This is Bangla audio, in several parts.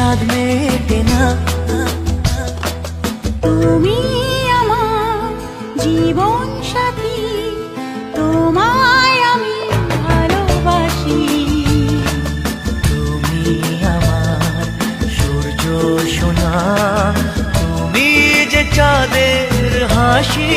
স্বাদ মেটে না। তুমি আমার জীবন সাথী, তোমায় আমি ভালোবাসি। তুমি আমার সূর্য সোনা, তুমি যে চাঁদের হাসি।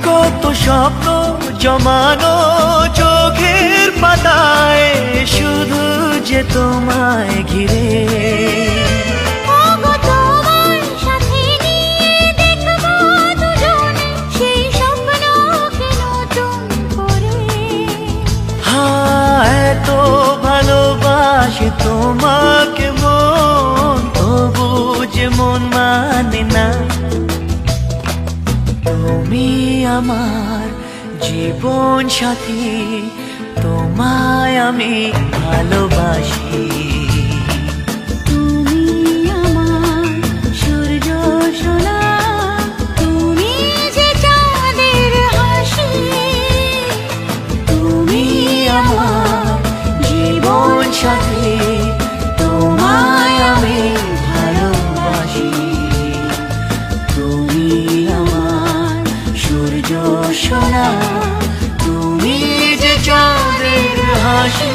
কত স্বপ্ন জমানো চোখের পাতায়, শুধু যে তোমায় ঘিরে। ওগো তোমার সাথে নিয়ে দেখবো দুজনে সেই স্বপ্নকে নতুন করে। হ্যাঁ, এত ভালোবাসে তোমাকে মন, তবু যে মন মানে না। তুমি আমার জীবন সাথী, তোমায় আমি ভালোবাসি। তুমি আমার সূর্য সোনা, তুমি যে চাঁদের হাসি। তুমি আমার জীবন সাথী, তোমায় আমি ভালোবাসি। তুমি আমার সূর্য সোনা, তুমি যে চাঁদের হাসি।